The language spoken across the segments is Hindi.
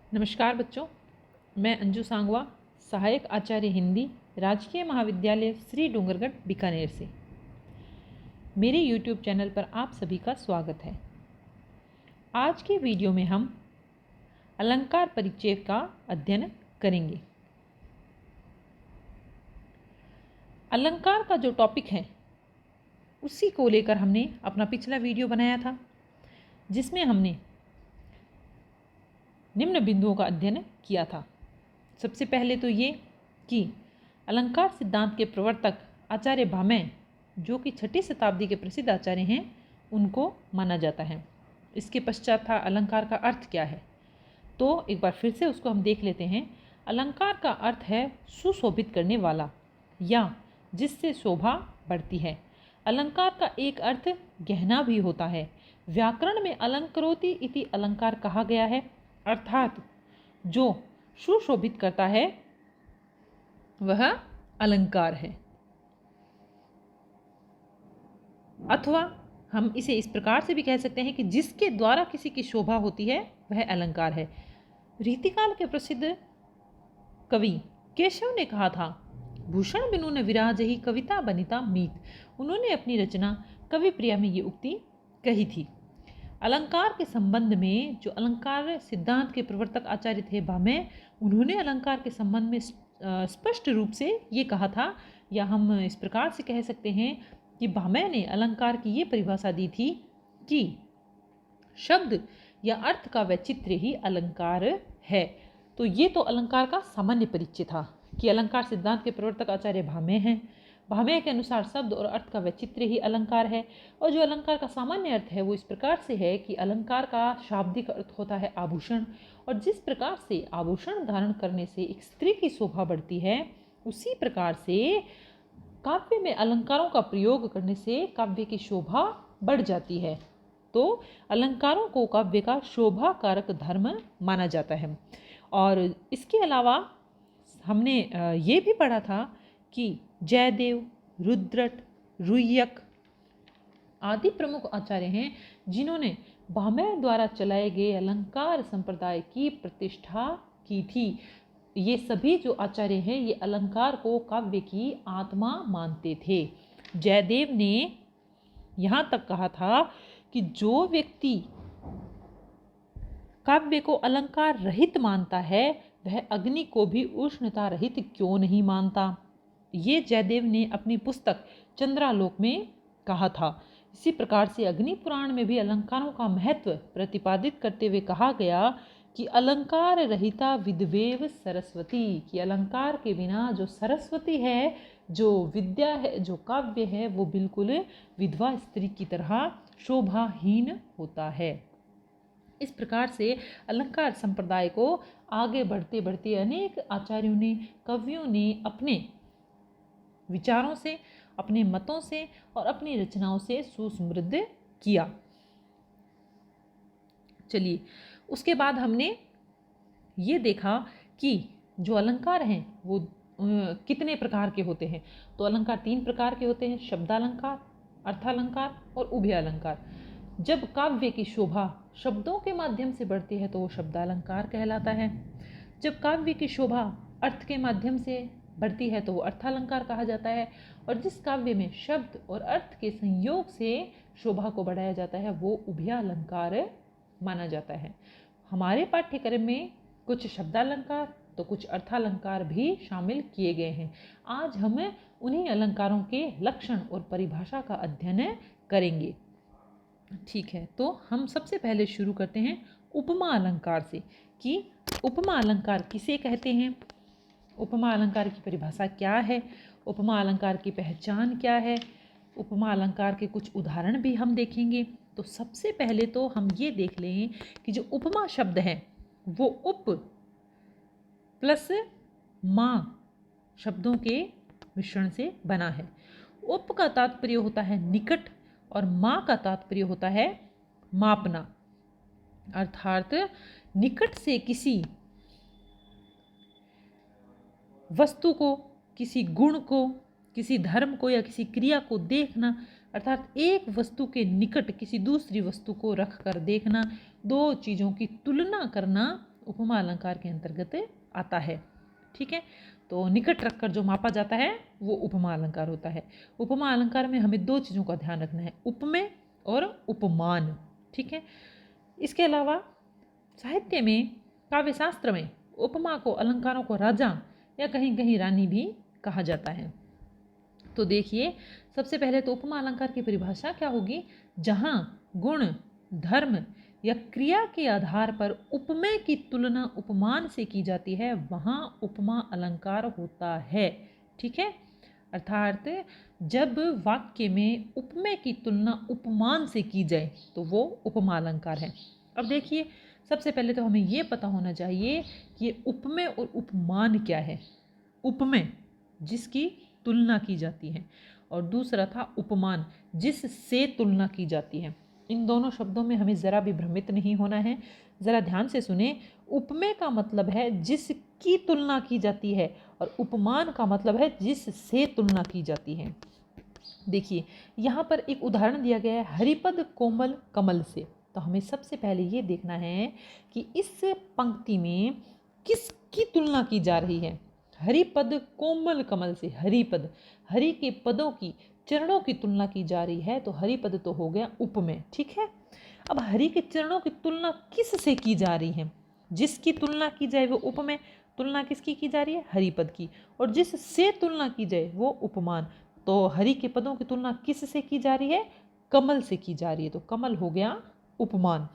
नमस्कार बच्चों, मैं अंजू सांगवा, सहायक आचार्य हिंदी, राजकीय महाविद्यालय श्री डूंगरगढ़ बीकानेर से। मेरे YouTube चैनल पर आप सभी का स्वागत है। आज के वीडियो में हम अलंकार परिचय का अध्ययन करेंगे। अलंकार का जो टॉपिक है उसी को लेकर हमने अपना पिछला वीडियो बनाया था, जिसमें हमने निम्न बिंदुओं का अध्ययन किया था। सबसे पहले तो ये कि अलंकार सिद्धांत के प्रवर्तक आचार्य भामह, जो कि 6ठी शताब्दी के प्रसिद्ध आचार्य हैं, उनको माना जाता है। इसके पश्चात था अलंकार का अर्थ क्या है। तो एक बार फिर से उसको हम देख लेते हैं। अलंकार का अर्थ है सुशोभित करने वाला या जिससे शोभा बढ़ती है। अलंकार का एक अर्थ गहना भी होता है। व्याकरण में अलंकरोति इति अलंकार कहा गया है, अर्थात जो सुशोभित करता है वह अलंकार है। अथवा हम इसे इस प्रकार से भी कह सकते हैं कि जिसके द्वारा किसी की शोभा होती है वह अलंकार है। रीतिकाल के प्रसिद्ध कवि केशव ने कहा था, भूषण बिनु न विराजहि कविता बनिता मीत। उन्होंने अपनी रचना कवि प्रिया में ये उक्ति कही थी। अलंकार के संबंध में जो अलंकार सिद्धांत के प्रवर्तक आचार्य थे भामह, उन्होंने अलंकार के संबंध में स्पष्ट रूप से ये कहा था, या हम इस प्रकार से कह सकते हैं कि भामह ने अलंकार की ये परिभाषा दी थी कि शब्द या अर्थ का वैचित्र्य ही अलंकार है। तो ये तो अलंकार का सामान्य परिचय था कि अलंकार सिद्धांत के प्रवर्तक आचार्य भामह हैं। भामह के अनुसार शब्द और अर्थ का वैचित्र्य ही अलंकार है। और जो अलंकार का सामान्य अर्थ है वो इस प्रकार से है कि अलंकार का शाब्दिक अर्थ होता है आभूषण, और जिस प्रकार से आभूषण धारण करने से एक स्त्री की शोभा बढ़ती है, उसी प्रकार से काव्य में अलंकारों का प्रयोग करने से काव्य की शोभा बढ़ जाती है। तो अलंकारों को काव्य का शोभा कारक धर्म माना जाता है। और इसके अलावा हमने ये भी पढ़ा था कि जयदेव, रुद्रट, रुय्यक आदि प्रमुख आचार्य हैं जिन्होंने भामह द्वारा चलाए गए अलंकार संप्रदाय की प्रतिष्ठा की थी। ये सभी जो आचार्य हैं ये अलंकार को काव्य की आत्मा मानते थे। जयदेव ने यहाँ तक कहा था कि जो व्यक्ति काव्य को अलंकार रहित मानता है वह अग्नि को भी उष्णता रहित क्यों नहीं मानता। ये जयदेव ने अपनी पुस्तक चंद्रालोक में कहा था। इसी प्रकार से अग्नि पुराण में भी अलंकारों का महत्व प्रतिपादित करते हुए कहा गया कि अलंकार रहिता विद्वेव सरस्वती, कि अलंकार के बिना जो सरस्वती है, जो विद्या है, जो काव्य है, वो बिल्कुल विधवा स्त्री की तरह शोभाहीन होता है। इस प्रकार से अलंकार संप्रदाय को आगे बढ़ते बढ़ते अनेक आचार्यों ने, कवियों ने अपने विचारों से, अपने मतों से और अपनी रचनाओं से सुसमृद्ध किया। चलिए, उसके बाद हमने ये देखा कि जो अलंकार हैं वो कितने प्रकार के होते हैं। तो अलंकार 3 प्रकार के होते हैं, शब्दालंकार, अर्थालंकार और उभय अलंकार। जब काव्य की शोभा शब्दों के माध्यम से बढ़ती है तो वो शब्दालंकार कहलाता है। जब काव्य की शोभा अर्थ के माध्यम से बढ़ती है तो वो अर्थालंकार कहा जाता है। और जिस काव्य में शब्द और अर्थ के संयोग से शोभा को बढ़ाया जाता है वो उभयालंकार माना जाता है। हमारे पाठ्यक्रम में कुछ शब्दालंकार तो कुछ अर्थालंकार भी शामिल किए गए हैं। आज हम उन्हीं अलंकारों के लक्षण और परिभाषा का अध्ययन करेंगे। ठीक है, तो हम सबसे पहले शुरू करते हैं उपमा अलंकार से कि उपमा अलंकार किसे कहते हैं, उपमा अलंकार की परिभाषा क्या है, उपमा अलंकार की पहचान क्या है, उपमा अलंकार के कुछ उदाहरण भी हम देखेंगे। तो सबसे पहले तो हम ये देख लें कि जो उपमा शब्द है वो उप प्लस मा शब्दों के मिश्रण से बना है। उप का तात्पर्य होता है निकट और मा का तात्पर्य होता है मापना, अर्थात निकट से किसी वस्तु को, किसी गुण को, किसी धर्म को या किसी क्रिया को देखना, अर्थात एक वस्तु के निकट किसी दूसरी वस्तु को रख कर देखना, दो चीज़ों की तुलना करना, उपमा अलंकार के अंतर्गत आता है। ठीक है, तो निकट रखकर जो मापा जाता है वो उपमा अलंकार होता है। उपमा अलंकार में हमें दो चीज़ों का ध्यान रखना है, उपमेय और उपमान। ठीक है, इसके अलावा साहित्य में, काव्यशास्त्र में उपमा को, अलंकारों को राजा या कहीं कहीं रानी भी कहा जाता है। तो देखिए, सबसे पहले तो उपमा अलंकार की परिभाषा क्या होगी? जहाँ गुण, धर्म या क्रिया के आधार पर उपमेय की तुलना उपमान से की जाती है, वहाँ उपमा अलंकार होता है। ठीक है, अर्थात जब वाक्य में उपमेय की तुलना उपमान से की जाए तो वो उपमा अलंकार है। अब देखिए, सबसे पहले तो हमें ये पता होना चाहिए कि ये उपमेय और उपमान क्या है। उपमेय जिसकी तुलना की जाती है, और दूसरा था उपमान जिससे तुलना की जाती है। इन दोनों शब्दों में हमें ज़रा भी भ्रमित नहीं होना है। ज़रा ध्यान से सुने, उपमेय का मतलब है जिसकी तुलना की जाती है और उपमान का मतलब है जिससे तुलना की जाती है। देखिए, यहाँ पर एक उदाहरण दिया गया है, हरिपद कोमल कमल से। तो हमें सबसे पहले ये देखना है कि इस पंक्ति में किसकी तुलना की जा रही है। हरिपद कोमल कमल से, हरिपद, हरि के पदों की, चरणों की तुलना की जा रही है, तो हरिपद तो हो गया उपमेय। ठीक है, अब हरि के चरणों की तुलना किस से की जा रही है? जिसकी तुलना की जाए वो उपमेय, तुलना किसकी की जा रही है? हरिपद की, और जिससे तुलना की जाए वो उपमान। तो हरि के पदों की तुलना किस से की जा रही है? कमल से की जा रही है, तो कमल हो गया उपमान।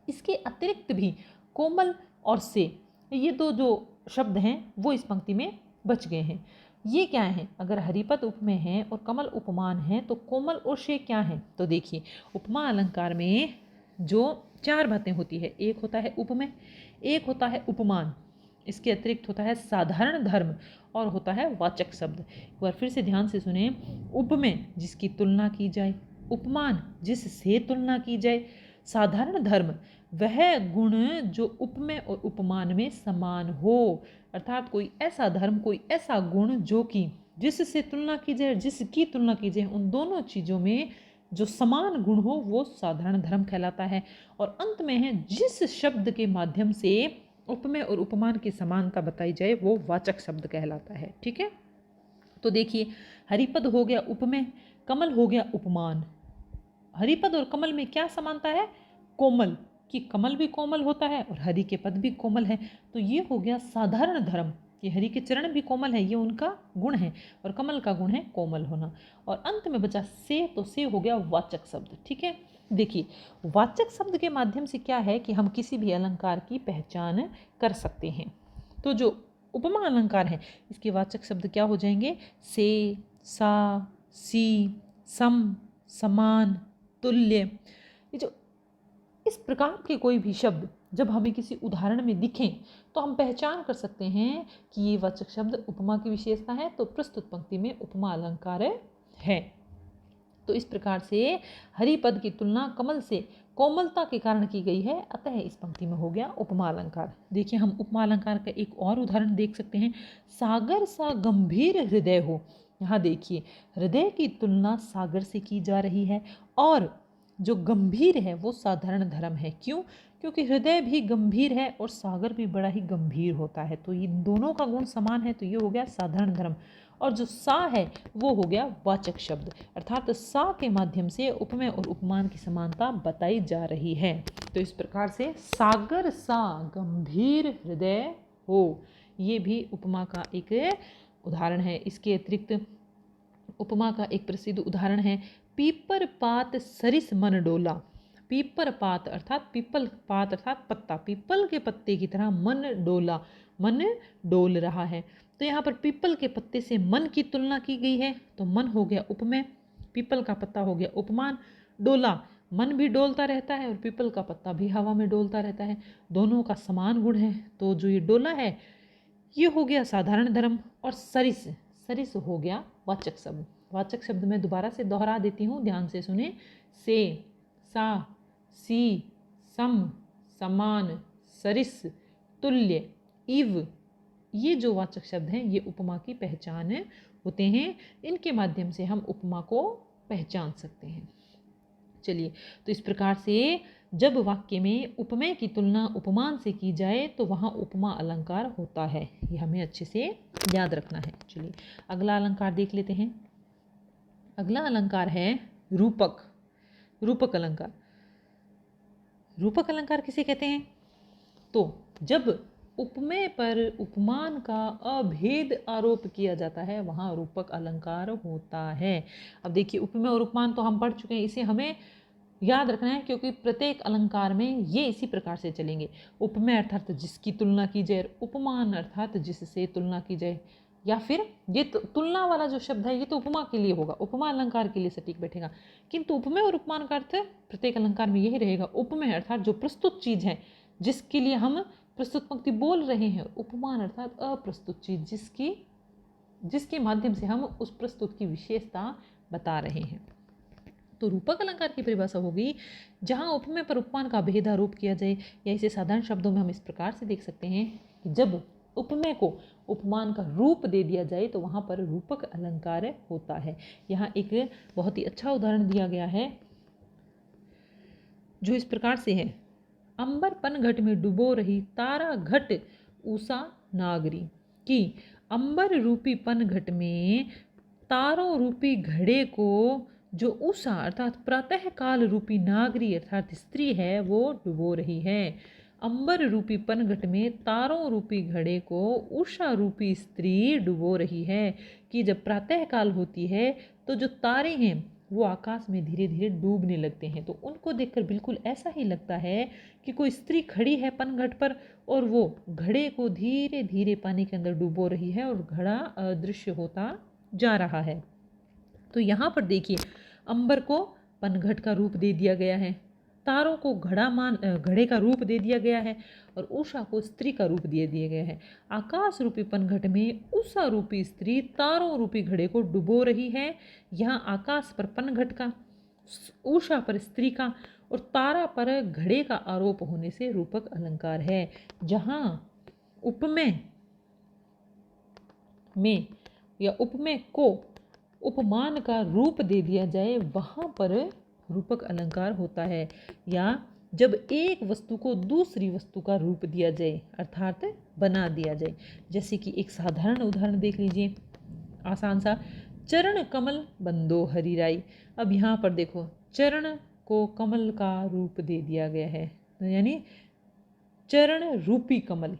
इसके अतिरिक्त भी कोमल और से, ये दो जो शब्द हैं वो इस पंक्ति में बच गए हैं। ये क्या है? अगर हरिपद उपमेय है और कमल उपमान है, तो कोमल और से क्या है? तो देखिए, उपमा अलंकार में जो चार बातें होती है, एक होता है उपमेय, एक होता है उपमान, इसके अतिरिक्त होता है साधारण धर्म, और होता है वाचक शब्द। एक बार फिर से ध्यान से सुने, उपमेय जिसकी तुलना की जाए, उपमान जिससे तुलना की जाए, साधारण धर्म वह गुण जो उपमेय और उपमान में समान हो। अर्थात कोई ऐसा धर्म, कोई ऐसा गुण जो कि जिससे तुलना की जाए, जिसकी तुलना की जाए, उन दोनों चीज़ों में जो समान गुण हो वो साधारण धर्म कहलाता है। और अंत में है, जिस शब्द के माध्यम से उपमेय और उपमान की समानता बताई जाए वो वाचक शब्द कहलाता है। ठीक है, तो देखिए, हरिपद हो गया उपमेय, कमल हो गया उपमान। हरिपद और कमल में क्या समानता है? कोमल, कि कमल भी कोमल होता है और हरि के पद भी कोमल है। तो ये हो गया साधारण धर्म, कि हरि के चरण भी कोमल है, ये उनका गुण है, और कमल का गुण है कोमल होना। और अंत में बचा से, तो से हो गया वाचक शब्द। ठीक है, देखिए, वाचक शब्द के माध्यम से क्या है कि हम किसी भी अलंकार की पहचान कर सकते हैं। तो जो उपमा अलंकार है, इसके वाचक शब्द क्या हो जाएंगे? से, सा, सी, सम, समान, तुल्य। ये जो इस प्रकार के कोई भी शब्द जब हमें किसी उदाहरण में दिखें तो हम पहचान कर सकते हैं कि ये वाचक शब्द उपमा की विशेषता है, तो प्रस्तुत पंक्ति में उपमा अलंकार है। तो इस प्रकार से हरि पद की तुलना कमल से कोमलता के कारण की गई है, अतः इस पंक्ति में हो गया उपमा अलंकार। देखिए, हम उपमा अलंकार का एक और उदाहरण देख सकते हैं, सागर सा गंभीर हृदय हो। यहाँ देखिए, हृदय की तुलना सागर से की जा रही है, और जो गंभीर है वो साधारण धर्म है। क्यों? क्योंकि हृदय भी गंभीर है और सागर भी बड़ा ही गंभीर होता है, तो ये दोनों का गुण समान है, तो ये हो गया साधारण धर्म। और जो सा है वो हो गया वाचक शब्द, अर्थात सा के माध्यम से उपमेय और उपमान की समानता बताई जा रही है। तो इस प्रकार से सागर सा गंभीर हृदय हो, ये भी उपमा का एक उदाहरण है। इसके अतिरिक्त उपमा का एक प्रसिद्ध उदाहरण है, पीपर पात सरिस मन डोला। पीपर पात अर्थात पीपल, पात अर्थात पत्ता, पीपल के पत्ते की तरह मन डोला, मन डोल रहा है। तो यहाँ पर पीपल के पत्ते से मन की तुलना की गई है, तो मन हो गया उपमेय, पीपल का पत्ता हो गया उपमान। डोला, मन भी डोलता रहता है और पीपल का पत्ता भी हवा में डोलता रहता है, दोनों का समान गुण है, तो जो ये डोला है ये हो गया साधारण धर्म। और सरिस, सरिस हो गया वाचक शब्द। वाचक शब्द मैं दोबारा से दोहरा देती हूँ, ध्यान से सुने, से, सा, सी, सम, समान, सरिस, तुल्य, इव, ये जो वाचक शब्द हैं ये उपमा की पहचान होते हैं, इनके माध्यम से हम उपमा को पहचान सकते हैं। चलिए, तो इस प्रकार से जब वाक्य में उपमेय की तुलना उपमान से की जाए तो वहाँ उपमा अलंकार होता है। ये हमें अच्छे से याद रखना है। चलिए अगला अलंकार देख लेते हैं। अगला अलंकार है रूपक। रूपक अलंकार। रूपक अलंकार किसे कहते हैं? तो जब उपमेय पर उपमान का अभेद आरोप किया जाता है वहाँ रूपक अलंकार होता है। अब देखिए उपमेय और उपमान तो हम पढ़ चुके हैं, इसे हमें याद रखना है क्योंकि प्रत्येक अलंकार में ये इसी प्रकार से चलेंगे। उपमेय अर्थात जिसकी तुलना की जाए, उपमान अर्थात जिससे तुलना की जाए, या फिर ये तुलना वाला जो शब्द है ये तो उपमा के लिए होगा, उपमा अलंकार के लिए सटीक बैठेगा। किंतु उपमेय और उपमान का अर्थ प्रत्येक अलंकार में यही रहेगा। उपमेय अर्थात जो प्रस्तुत चीज है जिसके लिए हम प्रस्तुत पंक्ति बोल रहे हैं, उपमान अर्थात अप्रस्तुत चीज जिसके माध्यम से हम उस प्रस्तुत की विशेषता बता रहे हैं। तो रूपक अलंकार की परिभाषा होगी जहाँ उपमेय पर उपमान का भेद आरोप किया जाए, या इसे साधारण शब्दों में हम इस प्रकार से देख सकते हैं कि जब उपमेय को उपमान का रूप दे दिया जाए तो वहाँ पर रूपक अलंकार होता है। यहाँ एक बहुत ही अच्छा उदाहरण दिया गया है जो इस प्रकार से है। अंबर पनघट में डुबो रही तारा घट उषा नागरी। कि अंबर रूपी पनघट में तारों रूपी घड़े को जो उषा अर्थात प्रातः काल रूपी नागरी अर्थात स्त्री है वो डुबो रही है। अंबर रूपी पनघट में तारों रूपी घड़े को उषा रूपी स्त्री डुबो रही है। कि जब प्रातः काल होती है तो जो तारे हैं वो आकाश में धीरे धीरे डूबने लगते हैं, तो उनको देखकर बिल्कुल ऐसा ही लगता है कि कोई स्त्री खड़ी है पनघट पर और वो घड़े को धीरे धीरे पानी के अंदर डुबो रही है और घड़ा अदृश्य होता जा रहा है। तो यहाँ पर देखिए अंबर को पनघट का रूप दे दिया गया है, तारों को घड़े का रूप दे दिया गया है और उषा को स्त्री का रूप दे दिया गया है। आकाश रूपी पनघट में उषा रूपी स्त्री तारों रूपी घड़े को डुबो रही है। यहाँ आकाश पर पनघट का, उषा पर स्त्री का और तारा पर घड़े का आरोप होने से रूपक अलंकार है। जहाँ उपमेय में या उपमेय को उपमान का रूप दे दिया जाए वहाँ पर रूपक अलंकार होता है। या जब एक वस्तु को दूसरी वस्तु का रूप दिया जाए अर्थात बना दिया जाए। जैसे कि एक साधारण उदाहरण देख लीजिए, आसान सा, चरण कमल बंदो हरि राई। अब यहाँ पर देखो चरण को कमल का रूप दे दिया गया है, यानी चरण रूपी कमल,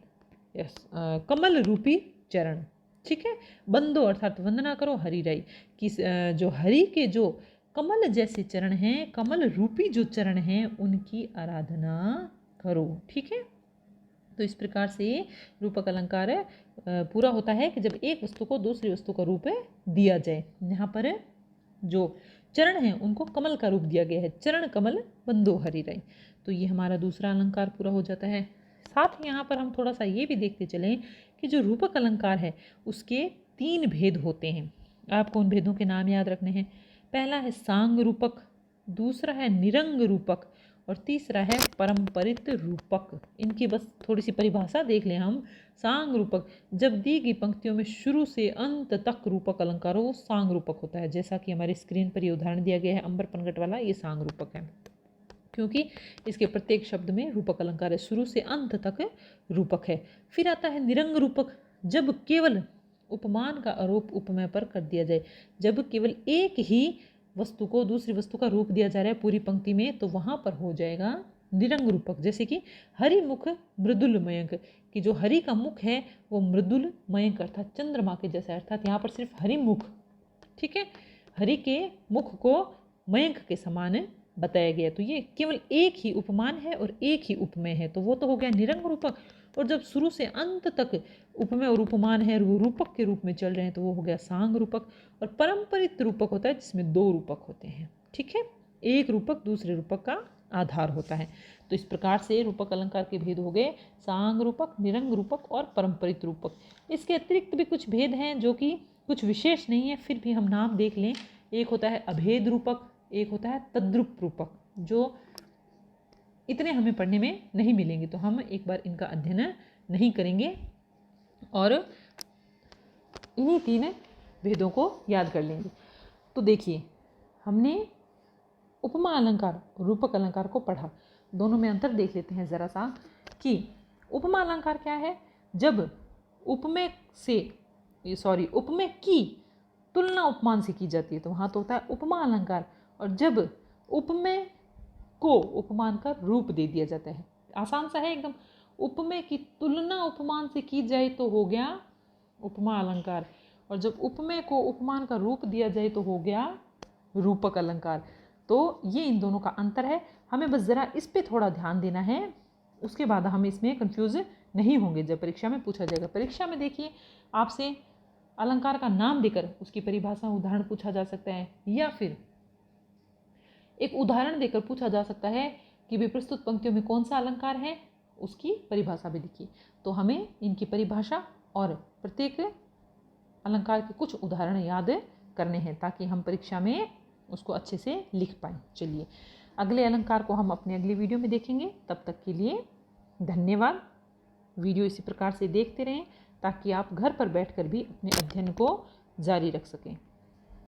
यस कमल रूपी चरण, ठीक है। बंदो अर्थात वंदना करो, हरि राई कि जो हरि के जो कमल जैसे चरण हैं, कमल रूपी जो चरण हैं उनकी आराधना करो, ठीक है। तो इस प्रकार से रूपक अलंकार पूरा होता है कि जब एक वस्तु को दूसरी वस्तु का रूप दिया जाए। यहाँ पर जो चरण हैं उनको कमल का रूप दिया गया है, चरण कमल बंदो हरि राई। तो ये हमारा दूसरा अलंकार पूरा हो जाता है। साथ ही यहाँ पर हम थोड़ा सा ये भी देखते चलें कि जो रूपक अलंकार है उसके 3 भेद होते हैं। आपको उन भेदों के नाम याद रखने हैं। पहला है सांग रूपक, दूसरा है निरंग रूपक और तीसरा है परंपरित रूपक। इनकी बस थोड़ी सी परिभाषा देख लें हम। सांग रूपक, जब दी गई पंक्तियों में शुरू से अंत तक रूपक अलंकार हो वो सांग रूपक होता है। जैसा कि हमारी स्क्रीन पर ये उदाहरण दिया गया है अंबर पनघट वाला, ये सांग रूपक है क्योंकि इसके प्रत्येक शब्द में रूपक अलंकार है, शुरू से अंत तक रूपक है। फिर आता है निरंग रूपक, जब केवल उपमान का आरोप उपमेय पर कर दिया जाए। जब केवल एक ही वस्तु को दूसरी वस्तु का रूप दिया जा रहा है पूरी पंक्ति में तो वहाँ पर हो जाएगा निरंग रूपक। जैसे कि हरि मुख मृदुल मयंक, कि जो हरि का मुख है वो मृदुल मयंक अर्थात चंद्रमा के जैसा, अर्थात यहाँ पर सिर्फ हरि मुख, ठीक है, हरि के मुख को मयंक के समान बताया गया। तो ये केवल एक ही उपमान है और एक ही उपमेय है, तो वो तो हो गया निरंग रूपक। और जब शुरू से अंत तक उपमेय और उपमान है और वो रूपक के रूप में चल रहे हैं तो वो हो गया सांग रूपक। और परंपरित रूपक होता है जिसमें 2 रूपक होते हैं, ठीक है, एक रूपक दूसरे रूपक का आधार होता है। तो इस प्रकार से रूपक अलंकार के भेद हो गए सांग रूपक, निरंग रूपक और परंपरित रूपक। इसके अतिरिक्त भी कुछ भेद हैं जो कि कुछ विशेष नहीं है, फिर भी हम नाम देख लें। एक होता है अभेद रूपक, एक होता है तद्रूप रूपक, जो इतने हमें पढ़ने में नहीं मिलेंगे, तो हम एक बार इनका अध्ययन नहीं करेंगे और इन्हीं 3 भेदों को याद कर लेंगे। तो देखिए हमने उपमा अलंकार, रूपक अलंकार को पढ़ा। दोनों में अंतर देख लेते हैं ज़रा सा कि उपमा अलंकार क्या है। जब उपमेय की तुलना उपमान से की जाती है तो वहाँ तो होता है उपमा अलंकार, और जब उपमेय को उपमान का रूप दे दिया जाता है, आसान सा है एकदम, उपमेय की तुलना उपमान से की जाए तो हो गया उपमा अलंकार, और जब उपमेय को उपमान का रूप दिया जाए तो हो गया रूपक अलंकार। तो ये इन दोनों का अंतर है, हमें बस ज़रा इस पे थोड़ा ध्यान देना है, उसके बाद हम इसमें कंफ्यूज नहीं होंगे जब परीक्षा में पूछा जाएगा। परीक्षा में देखिए आपसे अलंकार का नाम देकर उसकी परिभाषा उदाहरण पूछा जा सकता है, या फिर एक उदाहरण देकर पूछा जा सकता है कि भी प्रस्तुत पंक्तियों में कौन सा अलंकार है, उसकी परिभाषा भी लिखिए। तो हमें इनकी परिभाषा और प्रत्येक अलंकार के कुछ उदाहरण याद करने हैं ताकि हम परीक्षा में उसको अच्छे से लिख पाएँ। चलिए अगले अलंकार को हम अपने अगले वीडियो में देखेंगे, तब तक के लिए धन्यवाद। वीडियो इसी प्रकार से देखते रहें ताकि आप घर पर बैठकर भी अपने अध्ययन को जारी रख सकें।